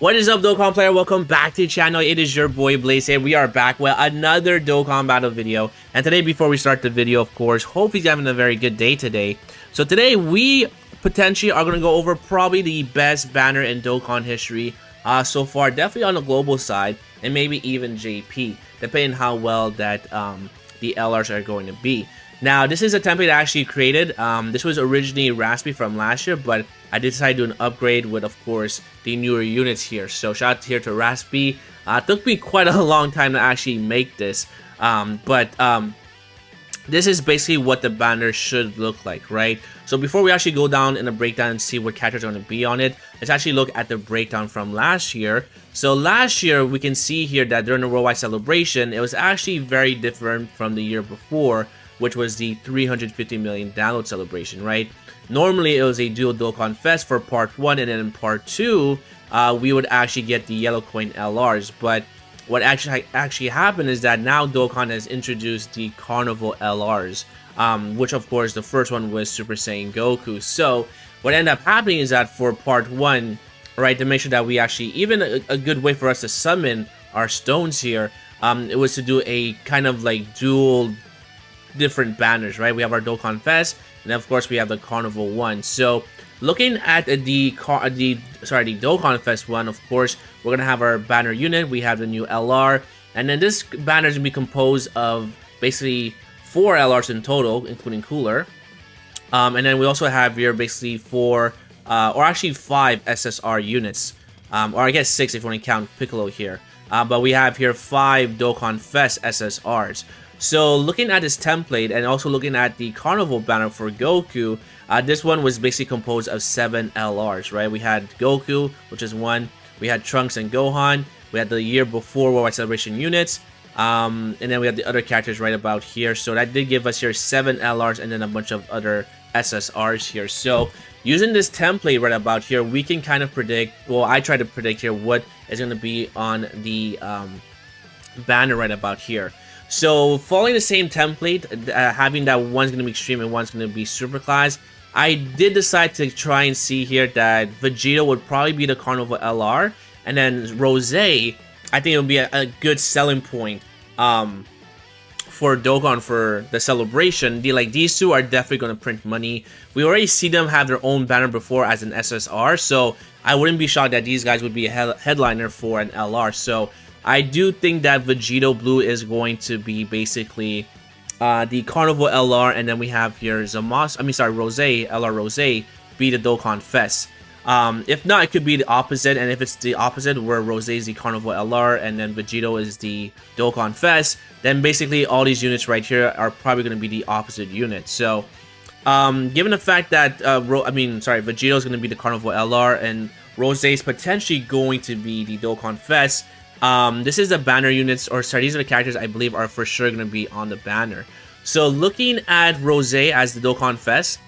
What is up, Dokkan player? Welcome back to the channel. It is your boy Blaze here. We are back with another Dokkan battle video. And today, before we start the video, of course, hope he's having a very good day today. So today, we potentially are going to go over probably the best banner in Dokkan history so far. Definitely on the global side, and maybe even JP, depending how well that the LRs are going to be. Now, this is a template I actually created. This was originally Raspy from last year, but I decided to do an upgrade with, of course, the newer units here. So shout out here to Raspy. It took me quite a long time to actually make this, but this is basically what the banner should look like, right? So before we actually go down in the breakdown and see what characters are going to be on it, let's actually look at the breakdown from last year. So last year, we can see here that during the worldwide celebration, it was actually very different from the year before, which was the 350 million download celebration, right? Normally, it was a dual Dokkan Fest for part 1, and then in part 2, we would actually get the yellow coin LRs. But what actually happened is that now Dokkan has introduced the Carnival LRs, which of course the first one was Super Saiyan Goku. So what ended up happening is that for part 1, right, to make sure that we actually, even a good way for us to summon our stones here, it was to do a kind of like dual different banners, right? We have our Dokkan Fest, and of course we have the Carnival one. So looking at the Dokkan Fest one, of course we're gonna have our banner unit. We have the new LR, and then this banner is gonna be composed of basically 4 LRs in total, including Cooler. And then we also have here basically 4 or actually 5 SSR units, or I guess 6 if you want to count Piccolo here. But we have here 5 Dokkan Fest SSRs. So looking at this template and also looking at the Carnival banner for Goku, this one was basically composed of 7 LRs, right? We had Goku, which is 1. We had Trunks and Gohan. We had the year before Worldwide Celebration units. And then we have the other characters right about here. So that did give us here 7 LRs and then a bunch of other SSRs here. So using this template right about here, we can kind of predict, well, I try to predict here what is going to be on the banner right about here. So following the same template, having that one's going to be extreme and one's going to be super class, I did decide to try and see here that Vegeta would probably be the Carnival LR, and then Rose, I think it would be a good selling point for Dokkan for the celebration. These two are definitely going to print money. We already see them have their own banner before as an SSR, so I wouldn't be shocked that these guys would be a headliner for an LR. So I do think that Vegito Blue is going to be basically the Carnival LR, and then we have here Rose, LR Rose, be the Dokkan Fest. If not, it could be the opposite, and if it's the opposite, where Rose is the Carnival LR and then Vegito is the Dokkan Fest, then basically all these units right here are probably going to be the opposite unit. So, given the fact that, Vegito is going to be the Carnival LR and Rose is potentially going to be the Dokkan Fest, this is the banner units, or sorry, these are the characters I believe are for sure going to be on the banner. So looking at Rose as the Dokkan Fest,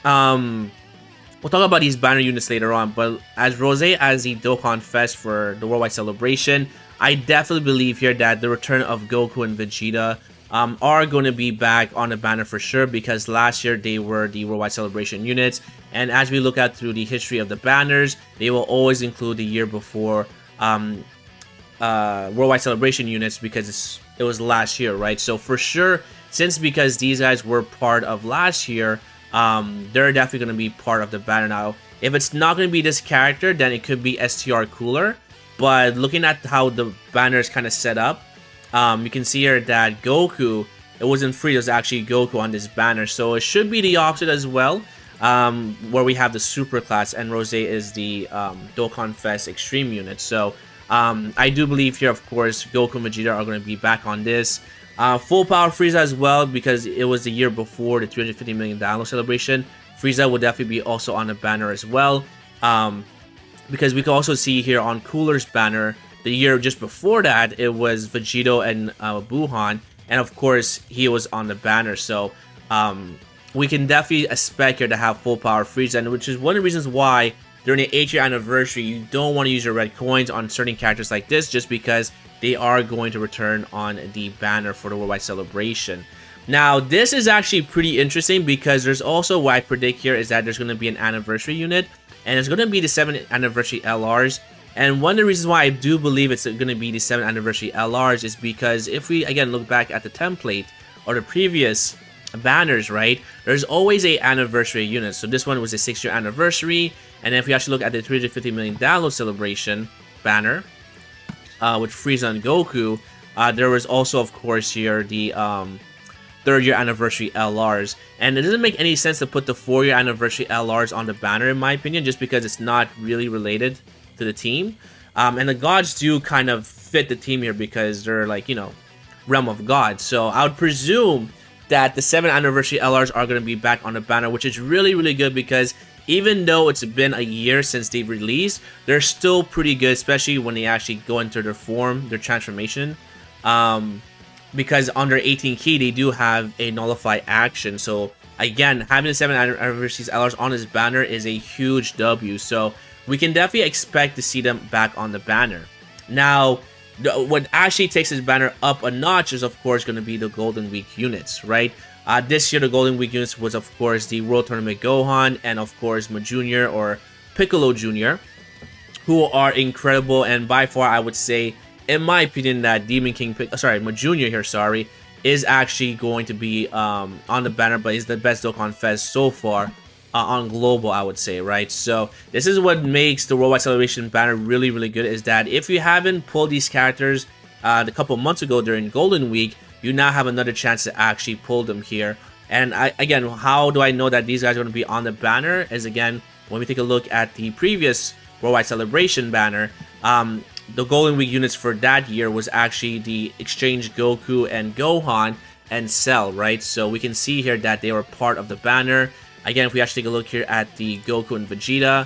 we'll talk about these banner units later on, but as Rose as the Dokkan Fest for the Worldwide Celebration, I definitely believe here that the return of Goku and Vegeta are going to be back on the banner for sure, because last year they were the Worldwide Celebration units, and as we look at through the history of the banners, they will always include the year before Worldwide Celebration units, because it was last year, right? So for sure, because these guys were part of last year, they're definitely going to be part of the banner now. If it's not going to be this character, then it could be STR Cooler. But looking at how the banner is kind of set up, you can see here that Goku, it wasn't free, it was actually Goku on this banner. So it should be the opposite as well, where we have the super class and Rose is the Dokkan Fest Extreme unit. So I do believe here, of course, Goku and Vegeta are going to be back on this. Full power Frieza as well, because it was the year before the 350 million download celebration. Frieza will definitely be also on the banner as well, because we can also see here on Cooler's banner, the year just before that, it was Vegito and Buhan, and of course, he was on the banner. So we can definitely expect here to have full power Frieza, and which is one of the reasons why during the 8th year anniversary, you don't want to use your red coins on certain characters like this, just because they are going to return on the banner for the Worldwide Celebration. Now, this is actually pretty interesting, because there's also what I predict here is that there's going to be an anniversary unit, and it's going to be the 7th anniversary LRs, And one of the reasons why I do believe it's going to be the 7th anniversary LRs is because if we again look back at the template or the previous banners, right, there's always a anniversary unit. So this one was a 6-year anniversary, and if we actually look at the 350 million download celebration banner with Frieza and Goku, there was also, of course, here the 3rd-year anniversary LRs, and it doesn't make any sense to put the 4-year anniversary LRs on the banner, in my opinion, just because it's not really related to the team. And the gods do kind of fit the team here because they're like, you know, realm of gods. So I would presume that the 7th anniversary LRs are going to be back on the banner, which is really, really good because even though it's been a year since they've released, they're still pretty good, especially when they actually go into their form, their transformation. Because under 18 key, they do have a nullify action. So again, having the 7th anniversary LRs on this banner is a huge W. So we can definitely expect to see them back on the banner. Now, what actually takes this banner up a notch is, of course, going to be the Golden Week units, right? This year, the Golden Week units was, of course, the World Tournament Gohan and, of course, Ma Jr. or Piccolo Jr., who are incredible. And by far, I would say, in my opinion, that Demon King, Ma Jr. here, is actually going to be on the banner, but is the best Dokkan Fest so far. On global, I would say, right? So this is what makes the Worldwide Celebration banner really, really good, is that if you haven't pulled these characters a couple months ago during Golden Week, you now have another chance to actually pull them here. And again, how do I know that these guys are going to be on the banner? Is again, when we take a look at the previous Worldwide Celebration banner, the Golden Week units for that year was actually the Exchange Goku and Gohan and Cell, right? So we can see here that they were part of the banner. Again, if we actually take a look here at the Goku and Vegeta,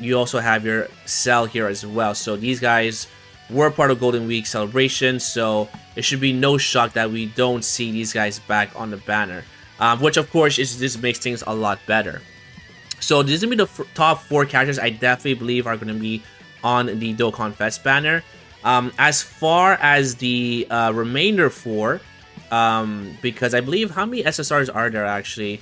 you also have your Cell here as well. So these guys were part of Golden Week celebration, so it should be no shock that we don't see these guys back on the banner. Which, of course, this makes things a lot better. So this is going to be the top 4 characters I definitely believe are going to be on the Dokkan Fest banner. As far as the remainder 4, because I believe, how many SSRs are there actually?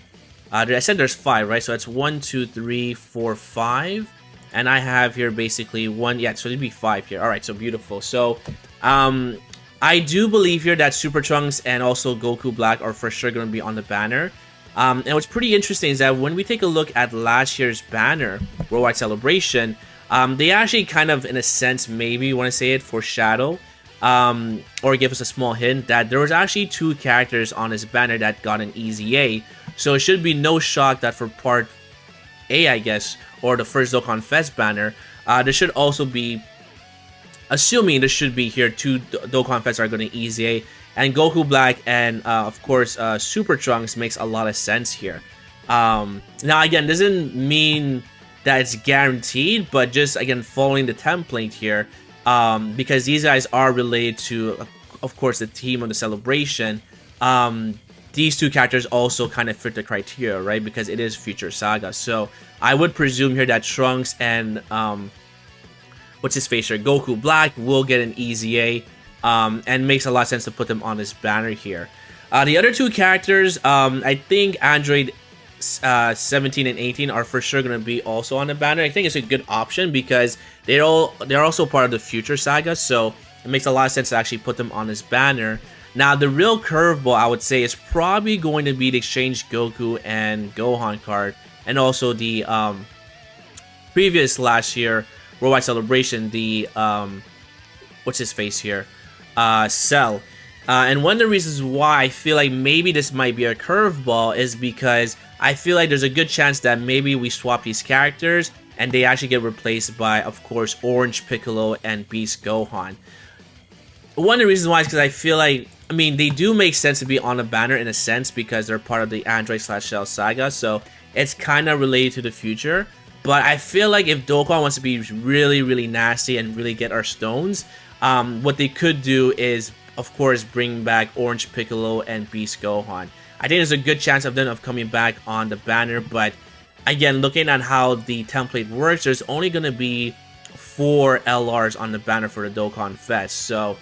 I said there's 5, right? So that's 1, 2, 3, 4, 5. And I have here basically 1. Yeah, so it'd be 5 here. All right, so beautiful. So I do believe here that Super Trunks and also Goku Black are for sure going to be on the banner. And what's pretty interesting is that when we take a look at last year's banner, Worldwide Celebration, they actually kind of, in a sense, maybe you want to say it, foreshadow or give us a small hint that there was actually 2 characters on this banner that got an easy A. So it should be no shock that for part A, I guess, or the first Dokkan Fest banner, there should also be, assuming there should be here 2 Dokkan Fest are going to easy A, and Goku Black and of course Super Trunks makes a lot of sense here. Now again, doesn't mean that it's guaranteed, but just again following the template here, because these guys are related to, of course, the team of the celebration. These 2 characters also kind of fit the criteria, right? Because it is Future Saga. So I would presume here that Trunks and what's his face here, Goku Black, will get an easy A, and makes a lot of sense to put them on this banner here. The other 2 characters, I think Android 17 and 18 are for sure going to be also on the banner. I think it's a good option because they're also part of the Future Saga, so it makes a lot of sense to actually put them on this banner. Now, the real curveball, I would say, is probably going to be the Exchange Goku and Gohan card, and also the previous last year Worldwide Celebration, the what's his face here, Cell. And one of the reasons why I feel like maybe this might be a curveball is because I feel like there's a good chance that maybe we swap these characters and they actually get replaced by, of course, Orange Piccolo and Beast Gohan. One of the reasons why is because I feel like, I mean, they do make sense to be on a banner in a sense because they're part of the Android/Cell saga, so it's kind of related to the future. But I feel like if Dokkan wants to be really, really nasty and really get our stones, what they could do is, of course, bring back Orange Piccolo and Beast Gohan. I think there's a good chance of them coming back on the banner, but again, looking at how the template works, there's only going to be 4 LRs on the banner for the Dokkan Fest. So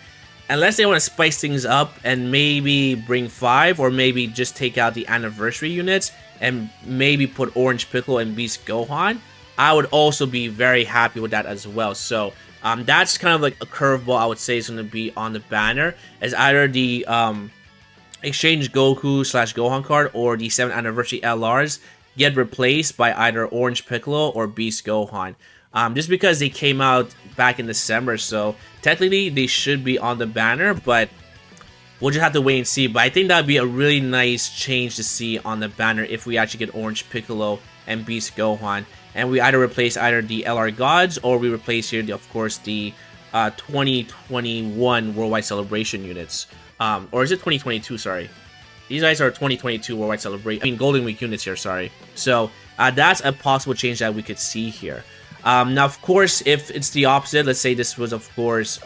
unless they want to spice things up and maybe bring 5, or maybe just take out the anniversary units and maybe put Orange Piccolo and Beast Gohan, I would also be very happy with that as well. So that's kind of like a curveball I would say is going to be on the banner, as either the Exchange Goku slash Gohan card or the 7th Anniversary LRs get replaced by either Orange Piccolo or Beast Gohan. Just because they came out back in December, so technically they should be on the banner, but we'll just have to wait and see. But I think that would be a really nice change to see on the banner if we actually get Orange Piccolo and Beast Gohan. And we either replace either the LR Gods or we replace here, of course, the 2021 Worldwide Celebration units. Or is it 2022? Sorry. These guys are 2022 Worldwide Celebration. I mean, Golden Week units here, sorry. So that's a possible change that we could see here. Now, of course, if it's the opposite, let's say this was, of course,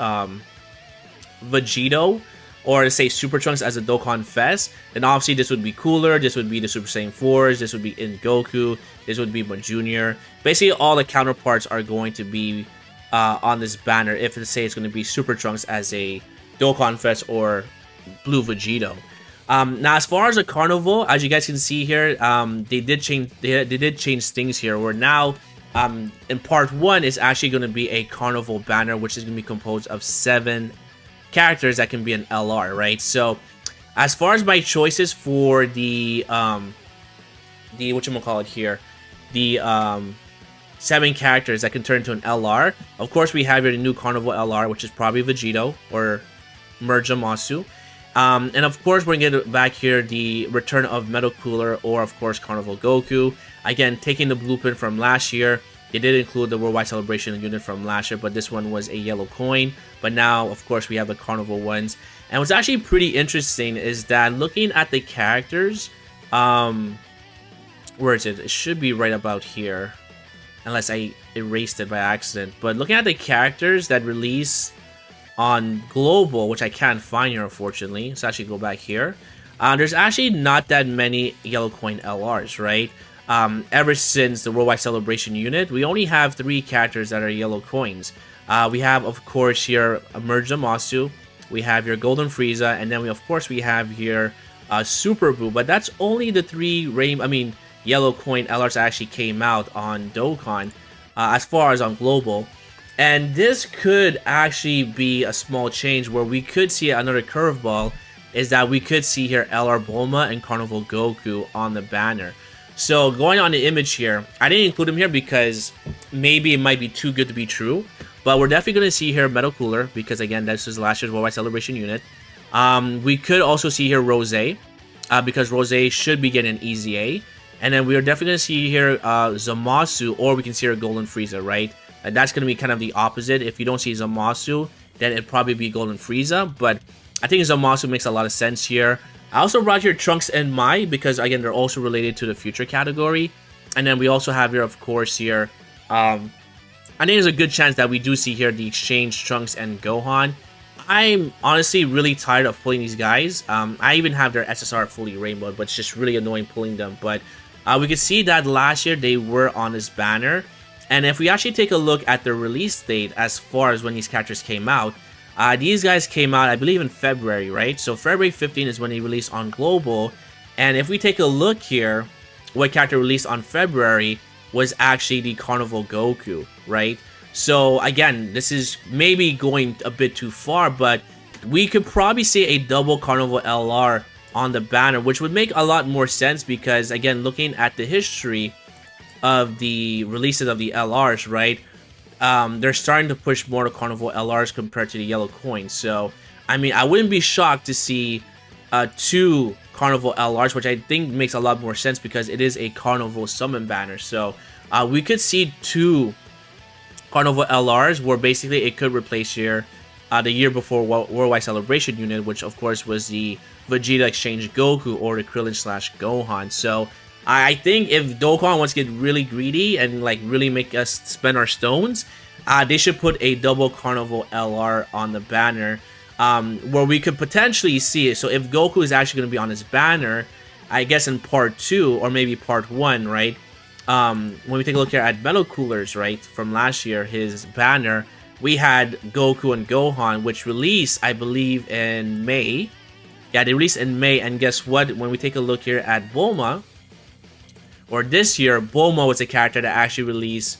Vegito, or let's say Super Trunks as a Dokkan Fest, then obviously this would be cooler. This would be the Super Saiyan 4s, this would be in Goku, this would be Junior. Basically, all the counterparts are going to be on this banner if, let's say, it's going to be Super Trunks as a Dokkan Fest or Blue Vegito. Now, as far as the Carnival, as you guys can see here, they did change things here, where now in part 1 is actually going to be a Carnival banner, which is going to be composed of 7 characters that can be an LR, right? So as far as my choices for the whatchamacallit here, the 7 characters that can turn into an LR, of course we have here the new Carnival LR, which is probably Vegito or Masu. And of course we're gonna get back here the return of Metal Cooler, or of course Carnival Goku. Again, taking the blueprint from last year. They did include the Worldwide Celebration unit from last year, but this one was a yellow coin. But now, of course, we have the Carnival ones. And what's actually pretty interesting is that looking at the characters, where is it? It should be right about here, unless I erased it by accident. But looking at the characters that release on Global, which I can't find here, unfortunately. Let's actually go back here. There's actually not that many yellow coin LRs, right? Ever since the Worldwide Celebration unit, we only have 3 characters that are yellow coins. We have, of course, here Emerge Masu, we have your Golden Frieza, and then of course we have here Super Buu. But that's only the 3 yellow coin LRs that actually came out on Dokkan, as far as on Global. And this could actually be a small change where we could see another curveball, is that we could see here LR Bulma and Carnival Goku on the banner. So going on the image here, I didn't include him here because maybe it might be too good to be true. But we're definitely going to see here Metal Cooler, because again, this is last year's Worldwide Celebration unit. We could also see here Rose, because Rose should be getting an easy A. And then we are definitely going to see here Zamasu, or we can see here Golden Frieza, right? And that's going to be kind of the opposite. If you don't see Zamasu, then it'd probably be Golden Frieza. But I think Zamasu makes a lot of sense here. I also brought here Trunks and Mai, because again, they're also related to the future category. And then we also have here, of course, here, I think there's a good chance that we do see here the Exchange Trunks and Gohan. I'm honestly really tired of pulling these guys. I even have their SSR fully rainbowed, but it's just really annoying pulling them. But we could see that last year they were on this banner. And if we actually take a look at the release date as far as when these characters came out, these guys came out, I believe, in February, right? So February 15 is when they released on Global. And if we take a look here, what character released on February was actually the Carnival Goku, right? So again, this is maybe going a bit too far, but we could probably see a double Carnival LR on the banner, which would make a lot more sense because, again, looking at the history of the releases of the LRs, right? They're starting to push more to Carnival LRs compared to the yellow coins. So, I mean, I wouldn't be shocked to see 2 Carnival LRs, which I think makes a lot more sense because it is a Carnival summon banner. So, we could see 2 Carnival LRs where basically it could replace here the year before Worldwide Celebration unit, which of course was the Vegeta Exchange Goku or the Krillin / Gohan. So, I think if Dokkan wants to get really greedy and like really make us spend our stones, they should put a double Carnival LR on the banner, where we could potentially see it. So if Goku is actually going to be on this banner, I guess in part 2 or maybe part 1, right? When we take a look here at Metal Coolers, right, from last year, his banner, we had Goku and Gohan, which released, I believe, in May. Yeah, they released in May, and guess what? When we take a look here at Bulma, or this year, Bulma was a character that actually released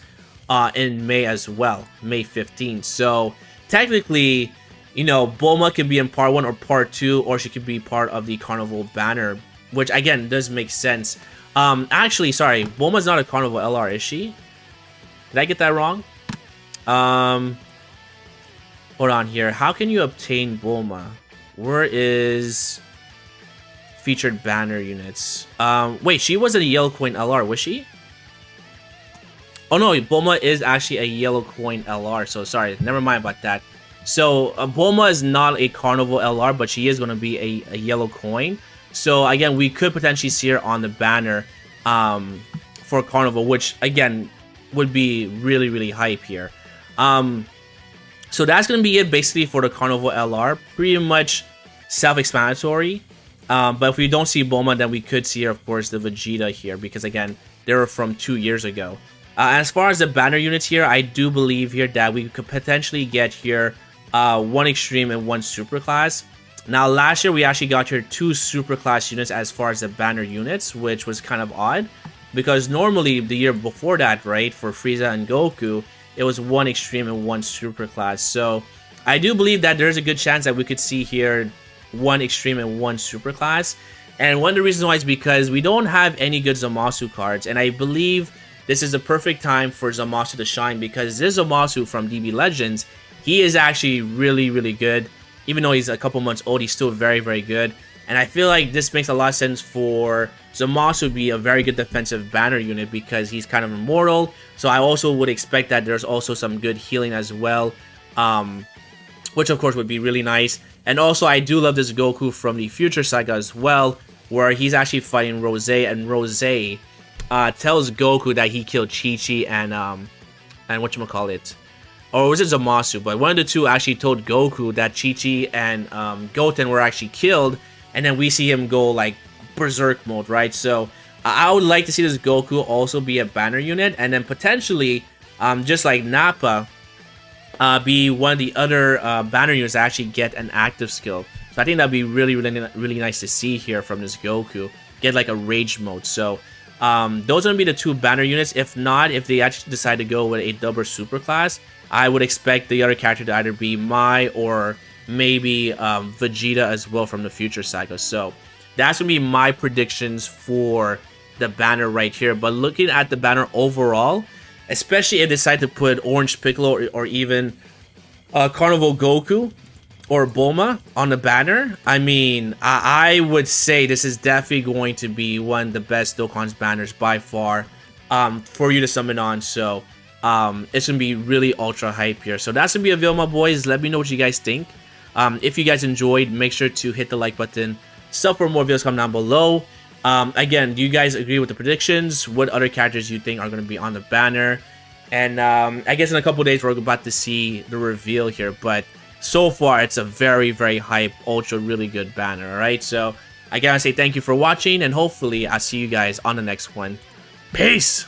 in May as well, May 15th. So technically, you know, Bulma can be in part 1 or part 2, or she could be part of the Carnival Banner, which again does make sense. Actually, sorry, Bulma's not a Carnival LR, is she? Did I get that wrong? Hold on here. How can you obtain Bulma? Where is featured banner units? Wait, she wasn't a yellow coin LR, was she? Oh no, Bulma is actually a yellow coin LR, so sorry, never mind about that. So Bulma is not a Carnival LR, but she is going to be a yellow coin. So again, we could potentially see her on the banner for Carnival, which again would be really, really hype here. So that's going to be it basically for the Carnival LR. Pretty much self-explanatory. But if we don't see Bulma, then we could see, of course, the Vegeta here, because again, they were from 2 years ago. As far as the banner units here, I do believe here that we could potentially get here 1 Extreme and 1 Super Class. Now, last year we actually got here 2 Super Class units as far as the banner units, which was kind of odd, because normally the year before that, right, for Frieza and Goku, it was 1 Extreme and 1 Super Class. So I do believe that there's a good chance that we could see here 1 Extreme and 1 Super Class. And one of the reasons why is because we don't have any good Zamasu cards, and I believe this is the perfect time for Zamasu to shine, because this Zamasu from DB Legends, he is actually really, really good. Even though he's a couple months old, he's still very, very good. And I feel like this makes a lot of sense for Zamasu to be a very good defensive banner unit, because he's kind of immortal. So I also would expect that there's also some good healing as well, which of course would be really nice. And also I do love this Goku from the Future Saga as well, where he's actually fighting Rose, and Rose tells Goku that he killed Chi-Chi and whatchamacallit, or was it Zamasu? But one of the two actually told Goku that Chi-Chi and Goten were actually killed, and then we see him go like berserk mode, right? So I would like to see this Goku also be a banner unit, and then potentially, just like Nappa, be one of the other banner units that actually get an active skill. So I think that'd be really, really, really nice to see here from this Goku. Get like a rage mode. So those are gonna be the 2 banner units. If not, if they actually decide to go with a double super class, I would expect the other character to either be Mai or maybe Vegeta as well from the Future Saga. So that's gonna be my predictions for the banner right here. But looking at the banner overall, especially if they decide to put Orange Piccolo or even Carnival Goku or Bulma on the banner, I mean, I would say this is definitely going to be one of the best Dokkan's banners by far for you to summon on. So it's going to be really ultra hype here. So that's going to be a video, my boys. Let me know what you guys think. If you guys enjoyed, make sure to hit the like button. Sub for more videos, come down below. Again, do you guys agree with the predictions? What other characters you think are going to be on the banner? And I guess in a couple days we're about to see the reveal here. But so far, it's a very, very hype, ultra, really good banner. Alright, so I gotta say thank you for watching, and hopefully I'll see you guys on the next one. Peace!